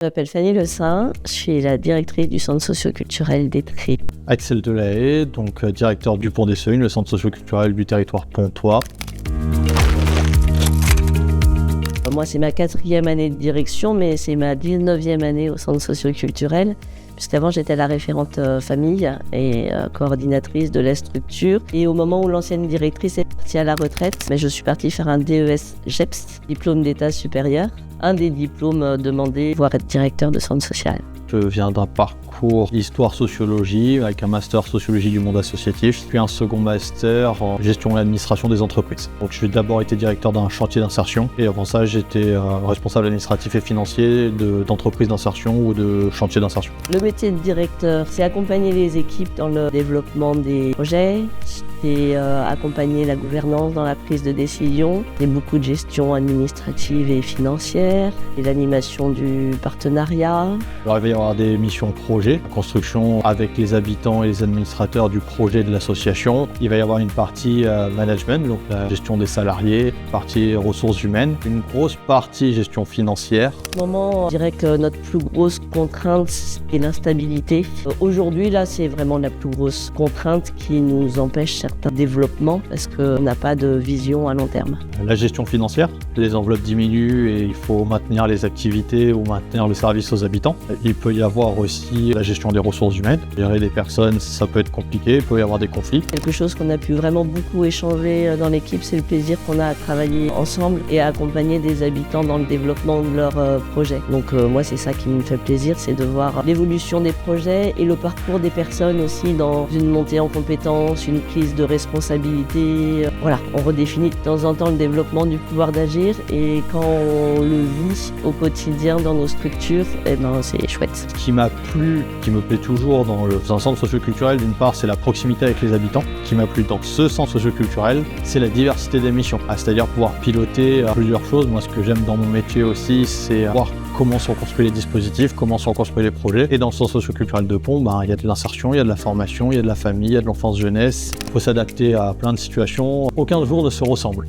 Je m'appelle Fanny Le Saint, je suis la directrice du centre socioculturel d'Étretat. Axel Delahaye, donc directeur du Pont des Seuils, le centre socioculturel du territoire pontois. Moi, c'est ma 4e année de direction, mais c'est ma 19e année au centre socioculturel, puisqu'avant j'étais la référente famille et coordinatrice de la structure. Et au moment où l'ancienne directrice est partie à la retraite, je suis partie faire un DES GEPS, diplôme d'état supérieur, un des diplômes demandés pour être directeur de centre social. Je viens d'un parcours histoire-sociologie avec un master sociologie du monde associatif, puis un second master en gestion et administration des entreprises. Donc j'ai d'abord été directeur d'un chantier d'insertion et avant ça j'étais responsable administratif et financier d'entreprises d'insertion ou de chantier d'insertion. Le métier de directeur, c'est accompagner les équipes dans le développement des projets, c'est accompagner la gouvernance dans la prise de décision, c'est beaucoup de gestion administrative et financière, et l'animation du partenariat. Alors, il va y avoir des missions projet, construction avec les habitants et les administrateurs du projet de l'association. Il va y avoir une partie management, donc la gestion des salariés, partie ressources humaines, une grosse partie gestion financière. En ce moment, je dirais que notre plus grosse contrainte, c'est l'instabilité. Aujourd'hui, là, c'est vraiment la plus grosse contrainte qui nous empêche certains développements parce qu'on n'a pas de vision à long terme. La gestion financière, les enveloppes diminuent et il faut maintenir les activités ou maintenir le service aux habitants. Il peut y avoir aussi la gestion des ressources humaines. Gérer des personnes, ça peut être compliqué, il peut y avoir des conflits. Quelque chose qu'on a pu vraiment beaucoup échanger dans l'équipe, c'est le plaisir qu'on a à travailler ensemble et à accompagner des habitants dans le développement de leurs projets. Donc moi, c'est ça qui me fait plaisir, c'est de voir l'évolution des projets et le parcours des personnes aussi dans une montée en compétences, une prise de responsabilité. Voilà, on redéfinit de temps en temps le développement du pouvoir d'agir et quand on le vit au quotidien dans nos structures, c'est chouette. Ce qui m'a plu, qui me plaît toujours dans un centre socioculturel, d'une part, c'est la proximité avec les habitants. Ce qui m'a plu dans ce centre socioculturel, c'est la diversité des missions. C'est-à-dire pouvoir piloter plusieurs choses. Moi, ce que j'aime dans mon métier aussi, c'est voir comment sont construits les dispositifs, comment sont construits les projets. Et dans le centre socioculturel de Pont, il y a de l'insertion, il y a de la formation, il y a de la famille, il y a de l'enfance-jeunesse. Il faut s'adapter à plein de situations. Aucun jour ne se ressemble.